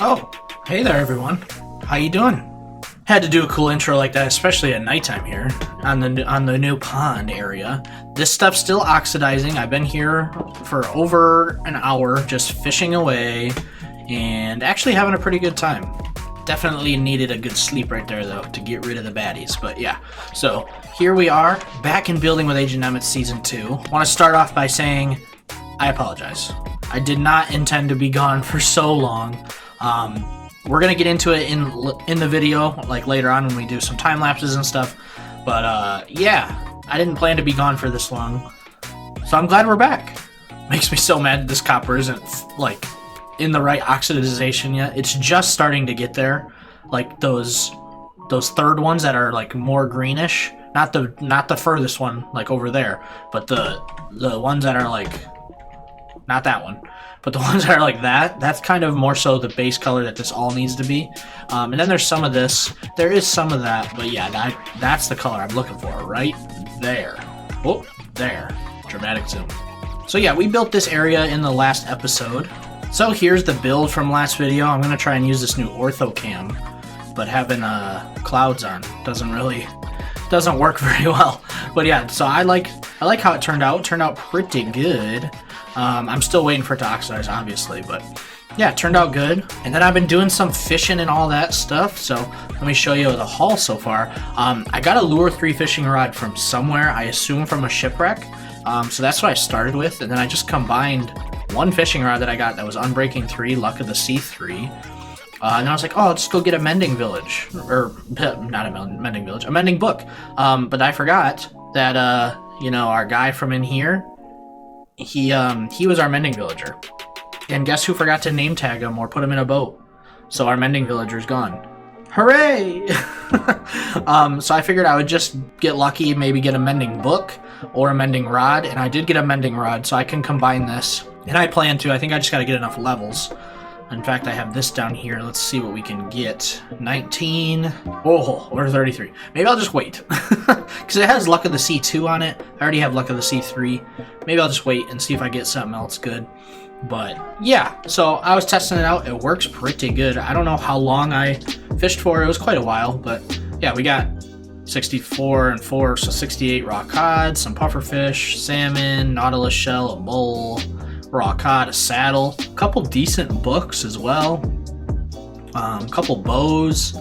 Oh, hey there everyone. How you doing? Had to do a cool intro like that, especially at nighttime here on the new pond area. This stuff's still oxidizing. I've been here for over an hour just fishing away and actually having a pretty good time. Definitely needed a good sleep right there though to get rid of the baddies, but yeah. So here we are back in Building with AgentNemitz Season 2. Want to start off by saying I apologize. I did not intend to be gone for so long. We're gonna get into it in the video, like later on when we do some time lapses and stuff. But yeah, I didn't plan to be gone for this long, so I'm glad we're back. Makes me so mad that this copper isn't like in the right oxidization yet. It's just starting to get there, like those third ones that are like more greenish. Not the furthest one, like over there, but the ones that are like not that one. But the ones that are like that, that's kind of more so the base color that this all needs to be. And then there's some of this. There is some of that, but yeah, that's the color I'm looking for right there. Oh, there. Dramatic zoom. So yeah, we built this area in the last episode. So here's the build from last video. I'm going to try and use this new ortho cam, but having clouds on doesn't work very well. But yeah, so I like how it turned out. It turned out pretty good. I'm still waiting for it to oxidize, obviously, but yeah, it turned out good. And then I've been doing some fishing and all that stuff, so let me show you the haul so far. I got a Lure 3 fishing rod from somewhere, I assume from a shipwreck, so that's what I started with, and then I just combined one fishing rod that I got that was Unbreaking 3, Luck of the Sea 3, and I was like, oh, I'll just go get a mending village, or not a mending village, a mending book, but I forgot that, you know, our guy from in here, he was our mending villager, and guess who forgot to name tag him or put him in a boat? So our mending villager's gone. Hooray! So I figured I would just get lucky, maybe get a mending book or a mending rod, and I did get a mending rod, so I can combine this. And I plan to. I think I just got to get enough levels. In fact, I have this down here. Let's see what we can get. 19. Oh, or 33. Maybe I'll just wait. Because it has Luck of the Sea 2 on it. I already have Luck of the Sea 3. Maybe I'll just wait and see if I get something else good. But yeah, so I was testing it out. It works pretty good. I don't know how long I fished for. It was quite a while. But yeah, we got 64 and 4, so 68 raw cod, some pufferfish, salmon, nautilus shell, a mole, raw cod, a saddle, a couple decent books as well, a couple bows.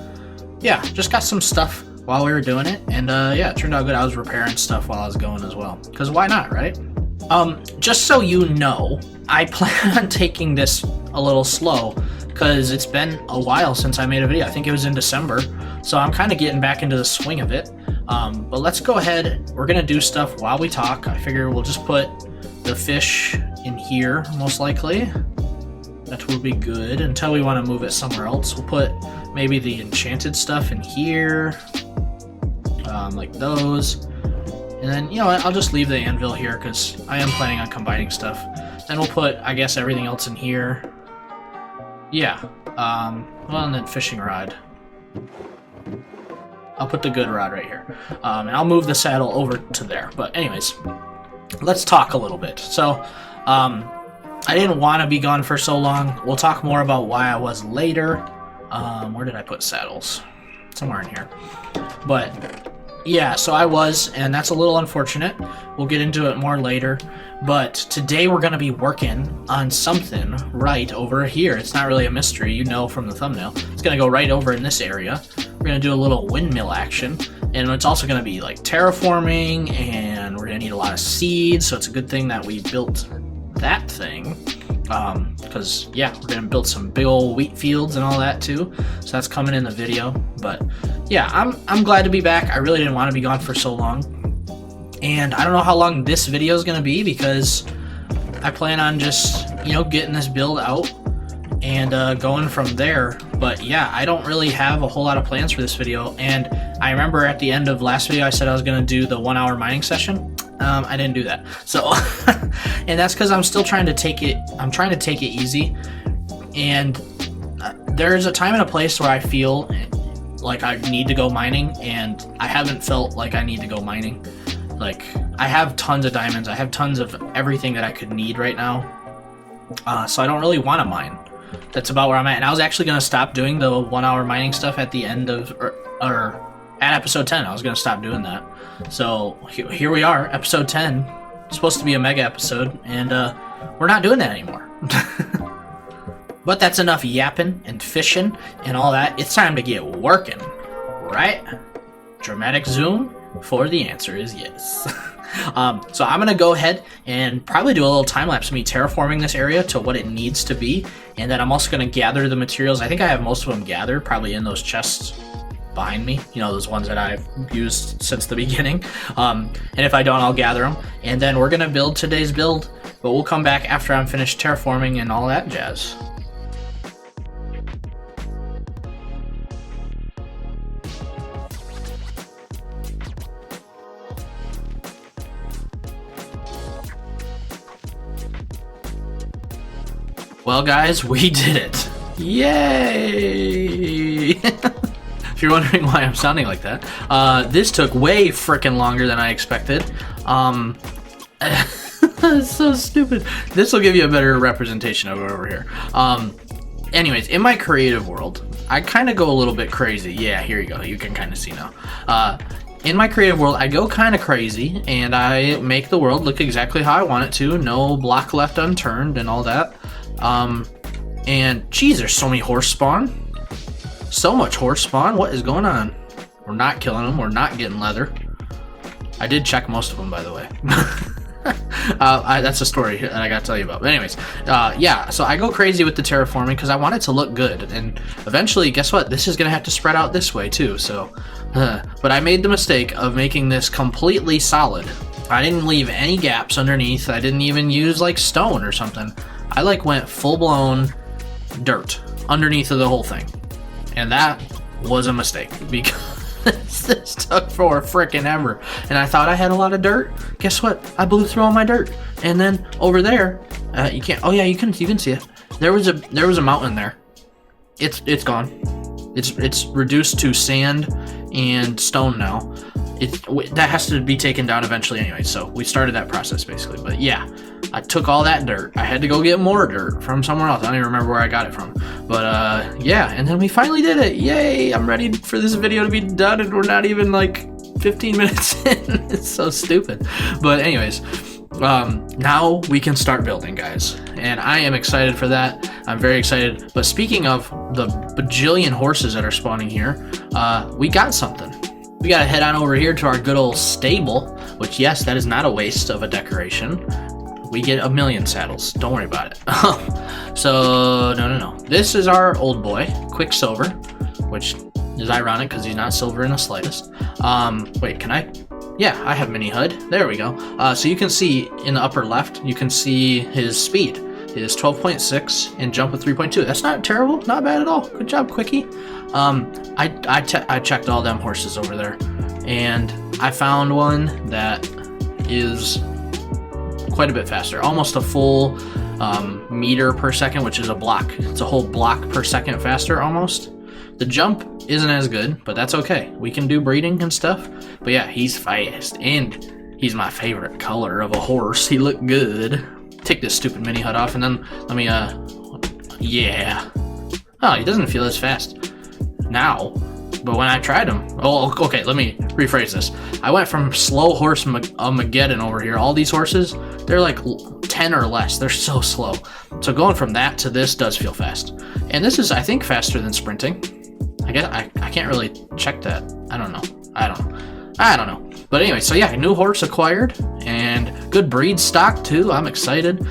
Yeah, just got some stuff while we were doing it, and yeah, it turned out good. I was repairing stuff while I was going as well, because why not, right? Just so you know, I plan on taking this a little slow, because it's been a while since I made a video. I think it was in December, so I'm kind of getting back into the swing of it. But let's go ahead. We're gonna do stuff while we talk. I figure we'll just put the fish in here, most likely. That will be good until we want to move it somewhere else. We'll put maybe the enchanted stuff in here, like those. And then, you know what, I'll just leave the anvil here because I am planning on combining stuff. Then we'll put, I guess, everything else in here. Yeah, well, and then fishing rod. I'll put the good rod right here. And I'll move the saddle over to there. But anyways, let's talk a little bit. So, I didn't want to be gone for so long. We'll talk more about why I was later. Where did I put saddles? Somewhere in here. But yeah, so I was, and that's a little unfortunate. We'll get into it more later. But today we're going to be working on something right over here. It's not really a mystery, you know from the thumbnail. It's going to go right over in this area. We're going to do a little windmill action. And it's also going to be like terraforming, and we're going to need a lot of seeds. So it's a good thing that we built that thing. Because yeah, we're going to build some big old wheat fields and all that too. So that's coming in the video. But yeah, I'm glad to be back. I really didn't want to be gone for so long. And I don't know how long this video is going to be because I plan on just, you know, getting this build out and going from there. But yeah, I don't really have a whole lot of plans for this video. And I remember at the end of last video I said I was going to do the 1 hour mining session. I didn't do that. So and that's because I'm still trying to take it easy. And there's a time and a place where I feel like I need to go mining, and I haven't felt like I need to go mining. Like, I have tons of diamonds, I have tons of everything that I could need right now, so I don't really want to mine. that's about where I'm at. And I was actually going to stop doing the 1 hour mining stuff at the end of, or at episode 10. I was going to stop doing that. So here we are, episode 10. It's supposed to be a mega episode, and we're not doing that anymore. But that's enough yapping and fishing and all that. It's time to get working, right? Dramatic zoom, for the answer is yes. So I'm going to go ahead and probably do a little time lapse of me terraforming this area to what it needs to be. And then I'm also going to gather the materials. I think I have most of them gathered, probably in those chests behind me. You know, those ones that I've used since the beginning. And if I don't, I'll gather them. And then we're going to build today's build. But we'll come back after I'm finished terraforming and all that jazz. Well, guys, we did it. Yay! If you're wondering why I'm sounding like that, this took way frickin' longer than I expected. It's so stupid. This will give you a better representation of it over here. Anyways, in my creative world, I kind of go a little bit crazy. Yeah, here you go. You can kind of see now. In my creative world, I go kind of crazy, and I make the world look exactly how I want it to. No block left unturned and all that. And geez, there's so many horse spawn. So much horse spawn. What is going on? We're not killing them. We're not getting leather. I did check most of them, by the way. That's a story that I gotta tell you about. But anyways, yeah, so I go crazy with the terraforming because I want it to look good. And eventually, guess what? This is gonna have to spread out this way too. So, but I made the mistake of making this completely solid. I didn't leave any gaps underneath. I didn't even use like stone or something. I like went full-blown dirt underneath of the whole thing. And that was a mistake because this took for frickin' ever. And I thought I had a lot of dirt. Guess what? I blew through all my dirt. And then over there, you can't, oh yeah, you can see it. There was a mountain there. It's gone. It's reduced to sand and stone now. That has to be taken down eventually anyway, so we started that process basically. But yeah, I took all that dirt. I had to go get more dirt from somewhere else. I don't even remember where I got it from. But yeah, and then we finally did it. Yay! I'm ready for this video to be done, and we're not even like 15 minutes in. It's so stupid. But anyways, now we can start building, guys. And I am excited for that. I'm very excited. But speaking of the bajillion horses that are spawning here, we got something. We gotta head on over here to our good old stable, which, yes, that is not a waste of a decoration. We get 1,000,000 saddles. Don't worry about it. So, no. This is our old boy, Quicksilver, which is ironic because he's not silver in the slightest. Wait, can I? Yeah, I have mini HUD. There we go. So you can see in the upper left, you can see his speed. It is 12.6 and jump of 3.2. That's not terrible. Not bad at all. Good job, Quickie. I checked all them horses over there, and I found one that is quite a bit faster. Almost a full meter per second, which is a block. It's a whole block per second faster almost. The jump isn't as good, but that's okay. We can do breeding and stuff. But yeah, he's fast, and he's my favorite color of a horse. He looked good. Take this stupid mini HUD off, and then let me, yeah. Oh, he doesn't feel as fast now, but when I tried him, oh, okay, let me rephrase this. I went from slow horse Mageddon over here. All these horses, they're like 10 or less. They're so slow. So going from that to this does feel fast. And this is, I think, faster than sprinting. I guess I can't really check that. I don't know. But anyway, so yeah, new horse acquired, and good breed stock too. I'm excited.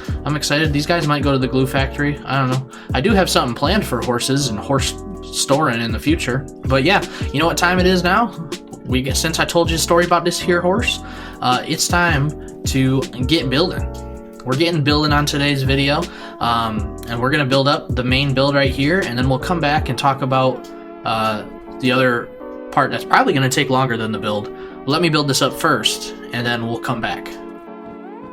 These guys might go to the glue factory. I don't know. I do have something planned for horses and horse storing in the future. But yeah, you know what time it is now? Since I told you a story about this here horse, it's time to get building. We're getting building on today's video, and we're gonna build up the main build right here, and then we'll come back and talk about the other part that's probably gonna take longer than the build. Let me build this up first, and then we'll come back.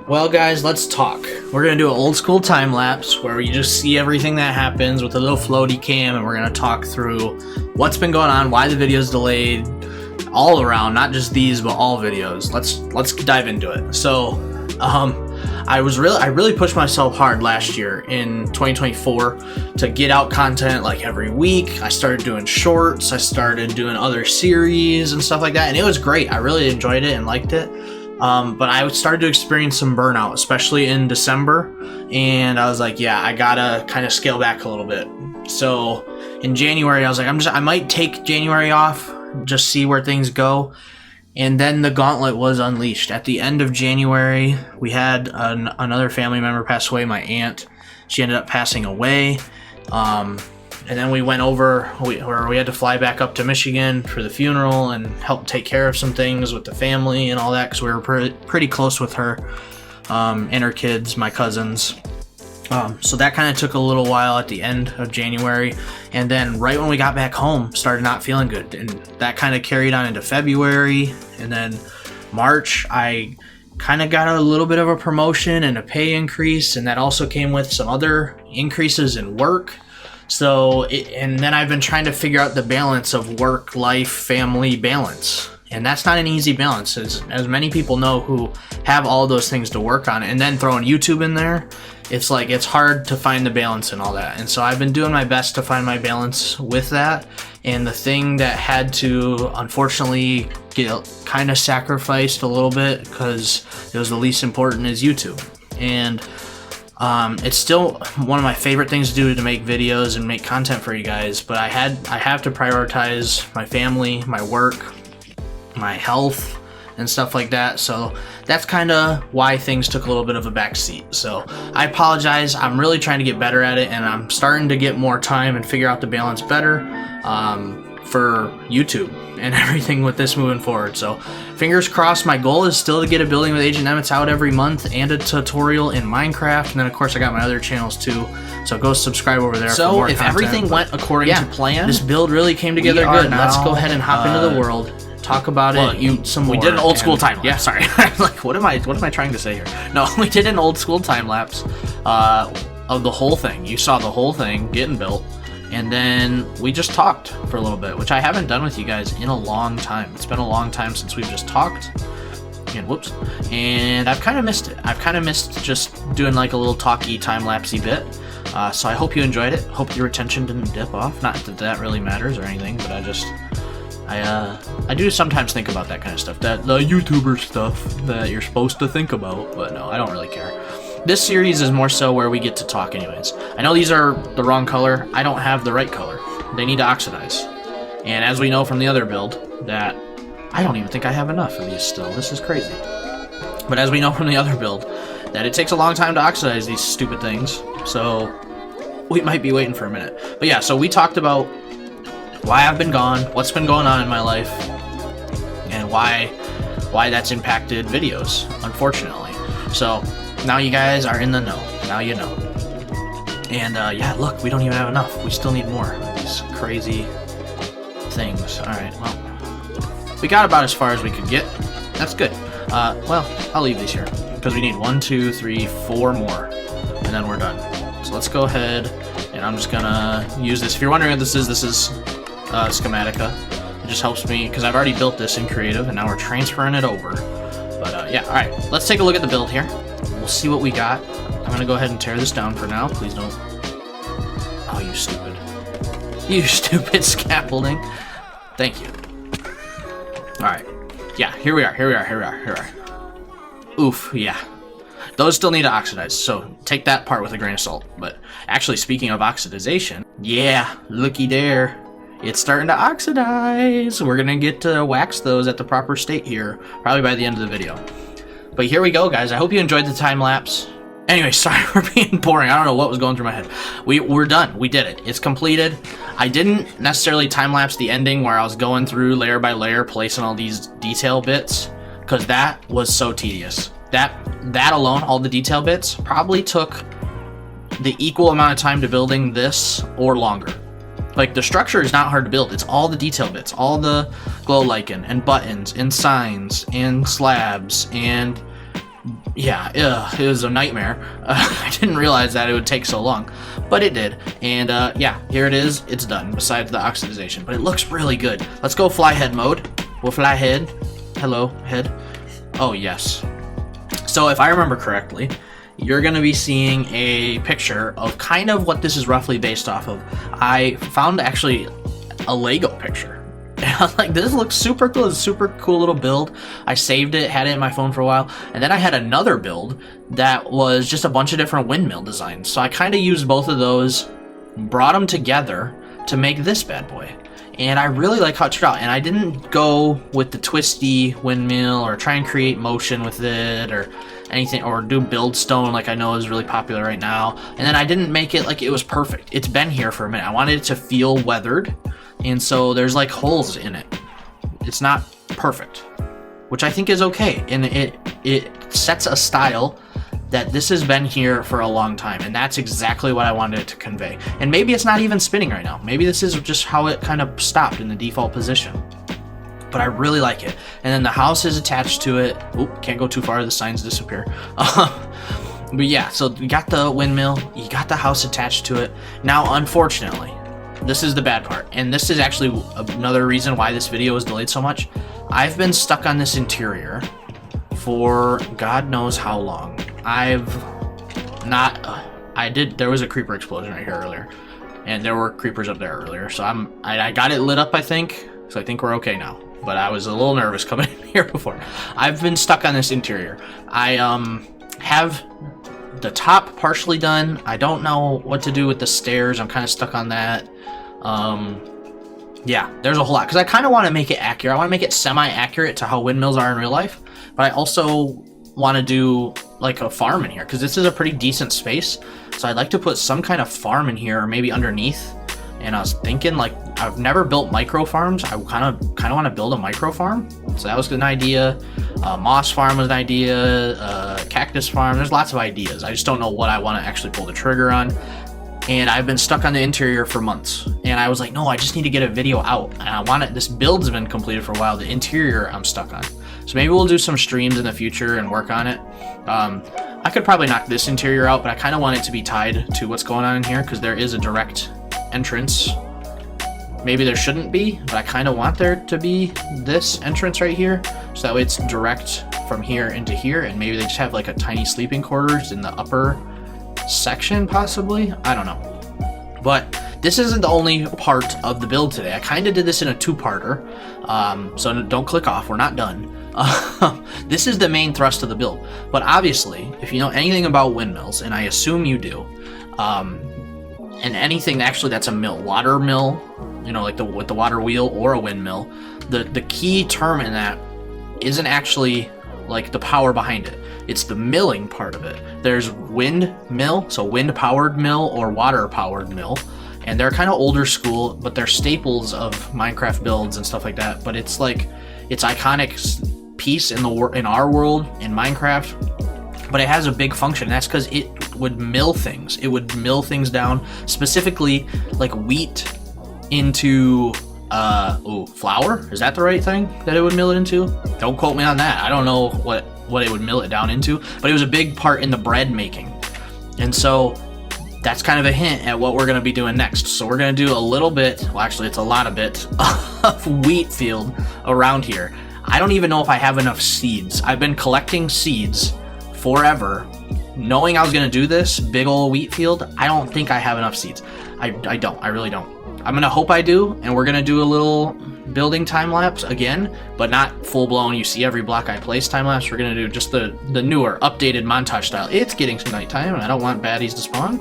Well, guys, let's talk. We're gonna do an old school time lapse where you just see everything that happens with a little floaty cam, and we're gonna talk through what's been going on, why the video's delayed, all around, not just these, but all videos. Let's dive into it. So I really pushed myself hard last year in 2024 to get out content like every week. I started doing shorts, I started doing other series and stuff like that, and it was great. I really enjoyed it and liked it. But I started to experience some burnout, especially in December, and I was like, yeah, I gotta kind of scale back a little bit. So in January, I was like, I might take January off, just see where things go. And then the gauntlet was unleashed. At the end of January, we had another family member pass away, my aunt. She ended up passing away. And then we went over, we had to fly back up to Michigan for the funeral and help take care of some things with the family and all that, because we were pretty close with her and her kids, my cousins. So that kind of took a little while at the end of January, and then right when we got back home, started not feeling good, and that kind of carried on into February, and then March, I kind of got a little bit of a promotion and a pay increase, and that also came with some other increases in work. So, and then I've been trying to figure out the balance of work, life, family balance. And that's not an easy balance, as many people know who have all those things to work on. And then throwing YouTube in there, it's like, it's hard to find the balance and all that. And so I've been doing my best to find my balance with that. And the thing that had to, unfortunately, get kind of sacrificed a little bit because it was the least important is YouTube. And it's still one of my favorite things to do, to make videos and make content for you guys. But I have to prioritize my family, my work, my health and stuff like that. So that's kind of why things took a little bit of a backseat. So I apologize. I'm really trying to get better at it, and I'm starting to get more time and figure out the balance better for YouTube and everything with this moving forward. So fingers crossed. My goal is still to get a building with AgentNemitz out every month and a tutorial in Minecraft. And then of course I got my other channels too. So go subscribe over there for more content. So if everything went according to plan, this build really came together good. Let's go ahead and hop into the world. Talk about it. We did an old school time lapse. Yeah, sorry. Like, what am I trying to say here? No, we did an old school time lapse of the whole thing. You saw the whole thing getting built, and then we just talked for a little bit, which I haven't done with you guys in a long time. It's been a long time since we've just talked. And whoops. And I've kind of missed it. I've kind of missed just doing like a little talky time-lapsey bit. So I hope you enjoyed it. Hope your attention didn't dip off. Not that that really matters or anything, but I do sometimes think about that kind of stuff, the YouTuber stuff that you're supposed to think about, but no, I don't really care. This series is more so where we get to talk anyways. I know these are the wrong color. I don't have the right color. They need to oxidize. And as we know from the other build, that I don't even think I have enough of these still. This is crazy. But as we know from the other build, that it takes a long time to oxidize these stupid things. So we might be waiting for a minute. But yeah, so we talked about why I've been gone, what's been going on in my life, and why that's impacted videos, unfortunately. So now you guys are in the know. Now you know. And yeah, look, we don't even have enough. We still need more of these crazy things. Alright, well, we got about as far as we could get. That's good. Well, I'll leave these here, because we need 1, 2, 3, 4 more, and then we're done. So let's go ahead, and I'm just gonna use this. If you're wondering what this is Schematica. It just helps me, because I've already built this in Creative, and now we're transferring it over. But yeah, alright, let's take a look at the build here. We'll see what we got. I'm going to go ahead and tear this down for now. Please don't. Oh, you stupid. You stupid scaffolding. Thank you. Alright. Yeah, here we are. Oof, yeah. Those still need to oxidize, so take that part with a grain of salt. But actually, speaking of oxidization, yeah, looky there. It's starting to oxidize. We're gonna get to wax those at the proper state here, probably by the end of the video. But here we go, guys. I hope you enjoyed the time lapse. Anyway, sorry for being boring. I don't know what was going through my head. We're done. We did it. It's completed. I didn't necessarily time lapse the ending where I was going through layer by layer, placing all these detail bits, because that was so tedious. That alone, all the detail bits, probably took the equal amount of time to building this or longer. Like, the structure is not hard to build. It's all the detail bits, all the glow lichen and buttons and signs and slabs, and yeah, it was a nightmare. I didn't realize that it would take so long, but it did. And yeah, here it is. It's done, besides the oxidization, but it looks really good. Let's go fly head mode. We'll fly head. Hello, head. Oh, yes. So if I remember correctly, you're going to be seeing a picture of kind of what this is roughly based off of. I found actually a Lego picture. And I was like, this looks super cool. It's a super cool little build. I saved it, had it in my phone for a while. And then I had another build that was just a bunch of different windmill designs. So I kind of used both of those, brought them together to make this bad boy. And I really like how it turned out. And I didn't go with the twisty windmill or try and create motion with it or anything, or do build stone like I know is really popular right now. And then I didn't make it like it was perfect. It's been here for a minute. I wanted it to feel weathered. And so there's like holes in it. It's not perfect, which I think is okay. And it sets a style that this has been here for a long time. And that's exactly what I wanted it to convey. And maybe it's not even spinning right now. Maybe this is just how it kind of stopped in the default position. But I really like it. And then the house is attached to it. Oop, can't go too far, the signs disappear. But yeah, so you got the windmill, you got the house attached to it. Now, unfortunately, this is the bad part, and this is actually another reason why this video was delayed so much. I've been stuck on this interior for God knows how long. There was a creeper explosion right here earlier, and there were creepers up there earlier, so I got it lit up, I think, so I think we're okay now. But I was a little nervous coming in here before. I've been stuck on this interior. I have the top partially done. I don't know what to do with the stairs. I'm kind of stuck on that. Yeah, there's a whole lot because I kind of want to make it accurate. I want to make it semi-accurate to how windmills are in real life, but I also want to do like a farm in here because this is a pretty decent space. So I'd like to put some kind of farm in here, or maybe underneath. And I was thinking, like, I've never built micro farms. I kind of want to build a micro farm. So that was an idea. Moss farm was an idea. Cactus farm. There's lots of ideas. I just don't know what I want to actually pull the trigger on. And I've been stuck on the interior for months. And I was like, no, I just need to get a video out. And I want it. This build's been completed for a while. The interior I'm stuck on. So maybe we'll do some streams in the future and work on it. I could probably knock this interior out, but I kind of want it to be tied to what's going on in here because there is a direct entrance. Maybe there shouldn't be, but I kind of want there to be this entrance right here, so that way it's direct from here into here, and maybe they just have like a tiny sleeping quarters in the upper section, possibly. I don't know. But this isn't the only part of the build today. I kind of did this in a two-parter, so don't click off. We're not done. This is the main thrust of the build. But obviously, if you know anything about windmills, and I assume you do, and anything actually that's a mill, water mill, you know, like with the water wheel or a windmill, the key term in that isn't actually like the power behind it. It's the milling part of it. There's windmill, so wind-powered mill or water-powered mill, and they're kind of older school, but they're staples of Minecraft builds and stuff like that. But it's like it's iconic piece in our world in Minecraft. But it has a big function. That's because it would mill things. It would mill things down, specifically like wheat into flour. Is that the right thing that it would mill it into? Don't quote me on that. I don't know what it would mill it down into, but it was a big part in the bread making. And so that's kind of a hint at what we're going to be doing next. So we're going to do a little bit, well actually it's a lot of bit, of wheat field around here. I don't even know if I have enough seeds. I've been collecting seeds forever, knowing I was going to do this big old wheat field. I don't think I have enough seeds. I really don't. I'm going to hope I do, and we're going to do a little building time lapse again, but not full blown you see every block I place time lapse. We're going to do just the newer updated montage style. It's getting to nighttime and I don't want baddies to spawn.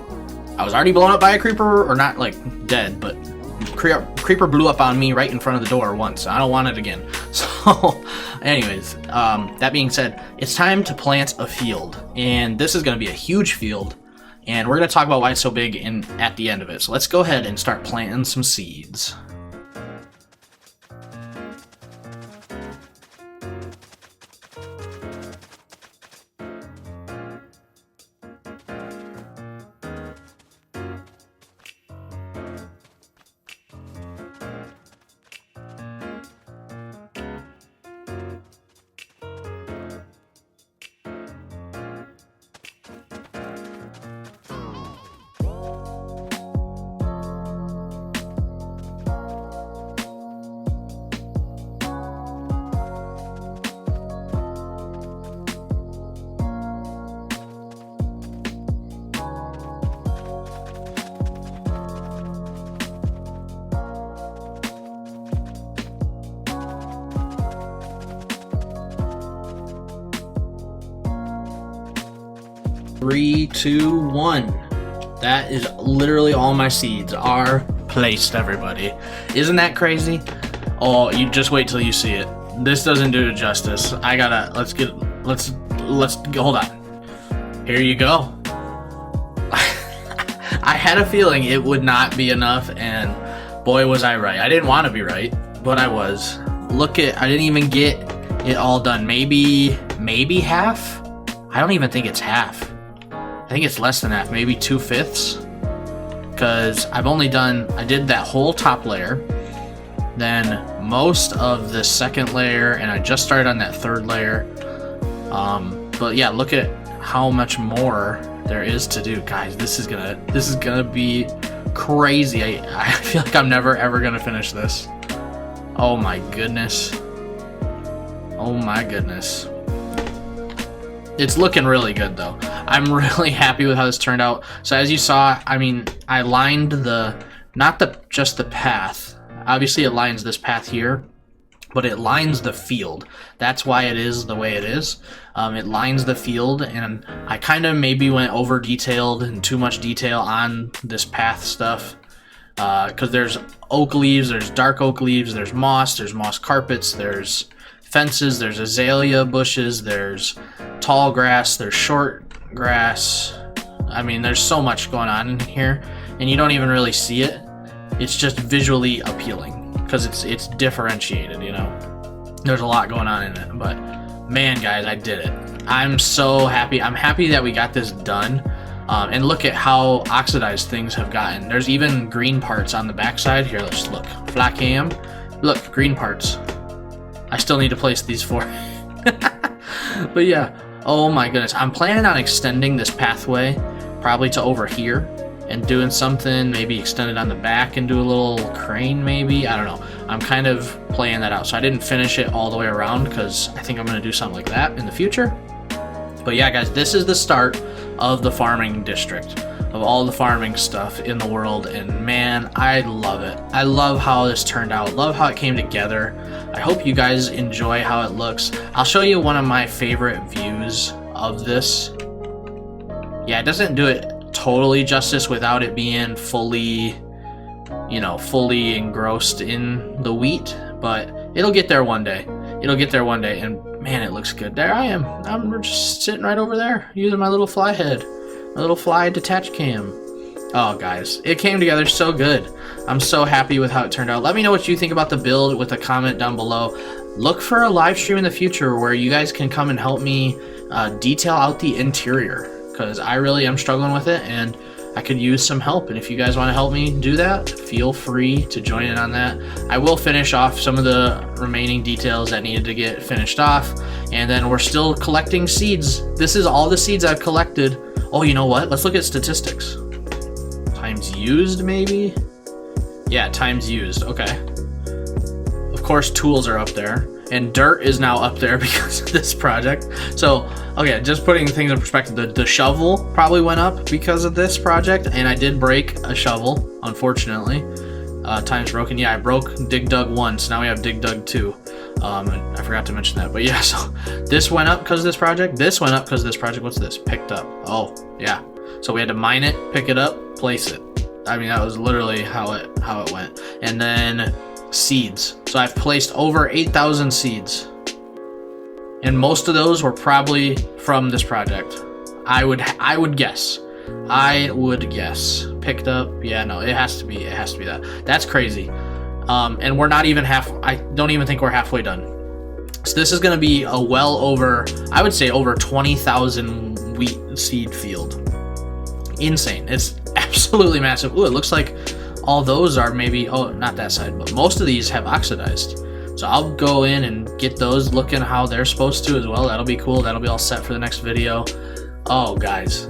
I was already blown up by a creeper, or not like dead, but creeper blew up on me right in front of the door once. I don't want it again. So anyways, that being said, it's time to plant a field, and this is going to be a huge field, and we're going to talk about why it's so big at the end of it. So let's go ahead and start planting some seeds. 3, 2, 1. That is literally all my seeds are placed, everybody. Isn't that crazy? Oh, you just wait till you see it. This doesn't do it justice. Let's hold on. Here you go. I had a feeling it would not be enough, and boy was I right. I didn't want to be right, but I was. I didn't even get it all done. Maybe half? I don't even think it's half. I think it's less than half, maybe 2/5. Because I did that whole top layer, then most of the second layer, and I just started on that third layer. But yeah, look at how much more there is to do, guys. This is gonna be crazy. I feel like I'm never ever gonna finish this. Oh my goodness. Oh my goodness. It's looking really good though. I'm really happy with how this turned out. So as you saw, I mean, I lined just the path. Obviously it lines this path here, but it lines the field. That's why it is the way it is. It lines the field, and I kind of maybe went over detailed and too much detail on this path stuff. Because there's oak leaves, there's dark oak leaves, there's moss carpets, there's fences, there's azalea bushes, there's tall grass, there's short grass. I mean, there's so much going on in here, and you don't even really see it. It's just visually appealing because it's differentiated, you know. There's a lot going on in it, but man, guys, I did it. I'm so happy. I'm happy that we got this done. And look at how oxidized things have gotten. There's even green parts on the backside. Here, let's look. Flat cam. Look, green parts. I still need to place these 4. But yeah, oh my goodness. I'm planning on extending this pathway probably to over here and doing something, maybe extend it on the back and do a little crane maybe. I don't know. I'm kind of playing that out. So I didn't finish it all the way around because I think I'm going to do something like that in the future. But yeah, guys, this is the start of the farming district, of all the farming stuff in the world, and man, I love it. I love how this turned out, love how it came together. I hope you guys enjoy how it looks. I'll show you one of my favorite views of this. Yeah, it doesn't do it totally justice without it being fully engrossed in the wheat, but it'll get there one day. It'll get there one day, and man, it looks good. There I am. I'm just sitting right over there using my little fly head, my little fly detach cam. Oh, guys, it came together so good. I'm so happy with how it turned out. Let me know what you think about the build with a comment down below. Look for a live stream in the future where you guys can come and help me detail out the interior, because I really am struggling with it, and I could use some help. And if you guys want to help me do that, feel free to join in on that. I will finish off some of the remaining details that needed to get finished off, and then we're still collecting seeds. This is all the seeds I've collected. Oh, you know what? Let's look at statistics. Times used, maybe? Yeah, times used. Okay. Of course, tools are up there, and dirt is now up there because of this project. So, okay, just putting things in perspective, the shovel probably went up because of this project, and I did break a shovel, unfortunately. Times broken. Yeah, I broke Dig Dug 1, so now we have Dig Dug 2. I forgot to mention that, but yeah, so this went up because of this project. This went up because of this project. What's this? Picked up. Oh, yeah. So we had to mine it, pick it up, place it. I mean, that was literally how it went. And then seeds. So I've placed over 8,000 seeds, and most of those were probably from this project. I would guess. Picked up. Yeah, no, it has to be that. That's crazy. And we're not even I don't even think we're halfway done. So this is going to be a well over, I would say over 20,000 wheat seed field. Insane. It's absolutely massive. Ooh, it looks like all those are maybe, oh, not that side, but most of these have oxidized. So I'll go in and get those looking how they're supposed to as well. That'll be cool. That'll be all set for the next video. Oh guys,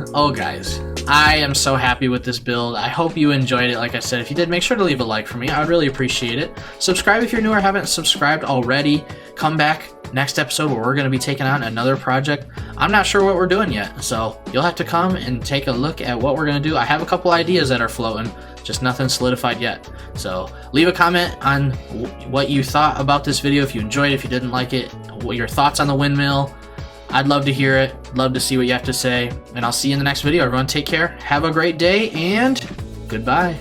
I am so happy with this build. I hope you enjoyed it. Like I said, if you did, make sure to leave a like for me. I would really appreciate it. Subscribe if you're new or haven't subscribed already. Come back next episode where we're going to be taking on another project. I'm not sure what we're doing yet, so you'll have to come and take a look at what we're going to do. I have a couple ideas that are floating, just nothing solidified yet. So leave a comment on what you thought about this video, if you enjoyed it, if you didn't like it, what your thoughts on the windmill. I'd love to hear it. Love to see what you have to say. And I'll see you in the next video. Everyone take care. Have a great day and goodbye.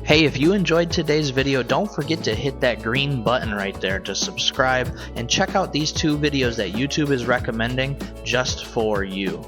Hey, if you enjoyed today's video, don't forget to hit that green button right there to subscribe and check out these 2 videos that YouTube is recommending just for you.